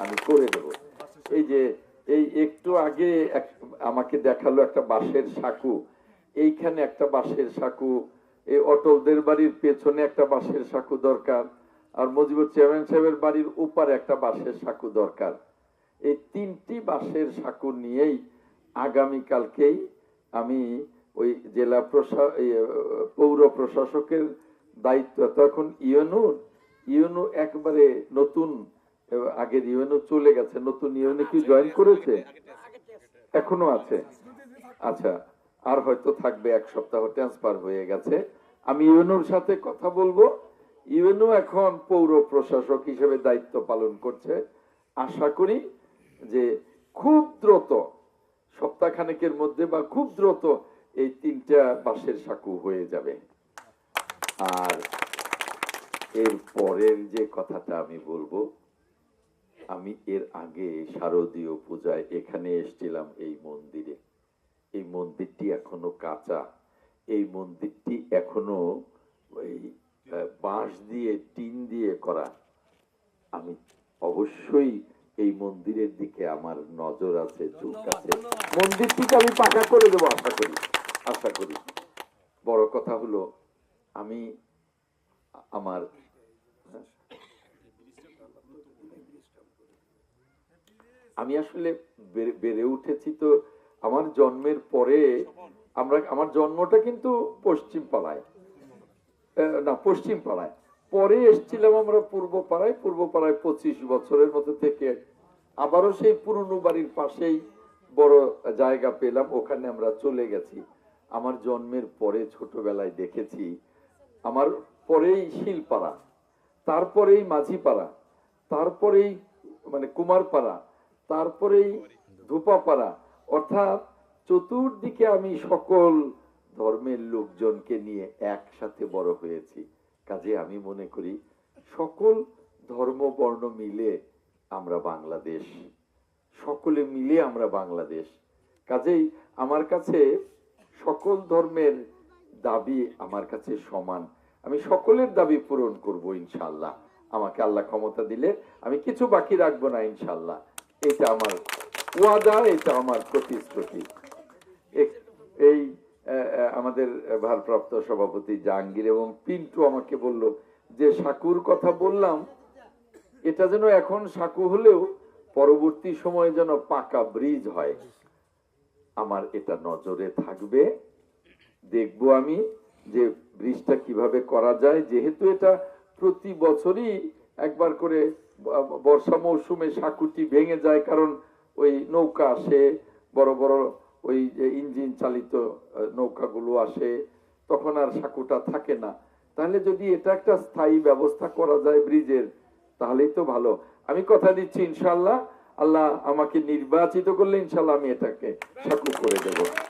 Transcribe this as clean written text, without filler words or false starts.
আমি করে দেব। এই যে এই একটু আগে আমাকে দেখালো একটা বাঁশের সাঁকু, এইখানে একটা বাঁশের সাঁকু, এই অটলদের বাড়ির পেছনে একটা বাঁশের সাঁকু দরকার, আর মুজিবুর চেয়ারম্যান সাহেবের বাড়ির উপরে একটা বাঁশের সাঁকু দরকার। এই তিনটি বাঁশের সাঁকু নিয়েই আগামীকালকেই আমি ওই জেলা পৌর প্রশাসকের দায়িত্ব, তখন ইউএনও একবারে নতুন, আগের ইউএনও চলে গেছে, নতুন ইউএনও কি জয়েন করেছে? এখনো আছে? আচ্ছা, আর হয়তো থাকবে, এক সপ্তাহ ট্রান্সফার হয়ে গেছে। আমি ইউএনওর সাথে কথা বলবো। ইউএনও এখন পৌর প্রশাসক হিসেবে দায়িত্ব পালন করছে। আশা করি যে খুব দ্রুত, সপ্তাহখানেকের মধ্যে বা খুব দ্রুত এই তিনটা বাঁশের সাঁকু হয়ে যাবে। আর এর পরের যে কথাটা আমি বলবো, আমি এর আগে শারদীয় পূজায় এখানে এসেছিলাম এই মন্দিরে। এই মন্দিরটি এখনো কাঁচা, এই মন্দিরটি এখনো ওই বাঁশ দিয়ে টিন দিয়ে করা। আমি অবশ্যই এই মন্দিরের দিকে আমার নজর আছে, চোখ আছে। মন্দিরটিকে আমি পাকা করে দেবো আশা করি। বড় কথা হলো আমি আমার আমি আসলে বেড়ে উঠেছি তো, আমার জন্মের পরে আমার জন্মটা কিন্তু পশ্চিম পাড়ায়, পরে এসেছিলাম আমরা পূর্ব পাড়ায় 25 বছরের মতো থেকে আবারও সেই পুরনো বাড়ির পাশেই বড় জায়গা পেলাম, ওখানে আমরা চলে গেছি। আমার জন্মের পরে ছোটবেলায় দেখেছি, আমার পরেই শিলপাড়া, তারপরেই মাঝিপাড়া, তারপরেই মানে কুমারপাড়া, তারপরেই ধূপাপাড়া, অর্থাৎ চতুর্দিকে আমি সকল ধর্মের লোকজনকে নিয়ে একসাথে বড় হয়েছি। কাজে আমি মনে করি সকল ধর্ম বর্ণ মিলে আমরা বাংলাদেশ, সকলে মিলে আমরা বাংলাদেশ। কাজেই আমার কাছে সকল ধর্মের দাবি আমার কাছে সমান। আমি সকলের দাবি পূরণ করব ইনশাআল্লাহ। আমাকে আল্লাহ ক্ষমতা দিলে আমি কিছু বাকি রাখবো না ইনশাআল্লাহ। এটা আমার ওয়াদা, এটা আমার প্রতিশ্রুতি। এই আমাদের ভারপ্রাপ্ত সভাপতি জাহাঙ্গীর এবং পিন্টু আমাকে বলল যে সাঁকুর কথা বললাম, এটা যেন এখন সাঁকু হলেও পরবর্তী সময়ে যেন পাকা ব্রিজ হয়। আমার এটা নজরে থাকবে, দেখবো আমি যে ব্রিজটা কিভাবে করা যায়। যেহেতু এটা প্রতি বছরই একবার করে বর্ষা মৌসুমে সাঁকুটি ভেঙে যায়, কারণ ওই নৌকা আসে, বড় বড় ওই যে ইঞ্জিন চালিত নৌকাগুলো আসে, তখন আর সাঁকুটা থাকে না। তাহলে যদি এটা একটা স্থায়ী ব্যবস্থা করা যায় ব্রিজের, তাহলেই তো ভালো। আমি কথা দিচ্ছি ইনশাআল্লাহ, আল্লাহ আমাকে নির্বাচিত করলে ইনশাআল্লাহ আমি এটাকে সাঁকু করে দেব।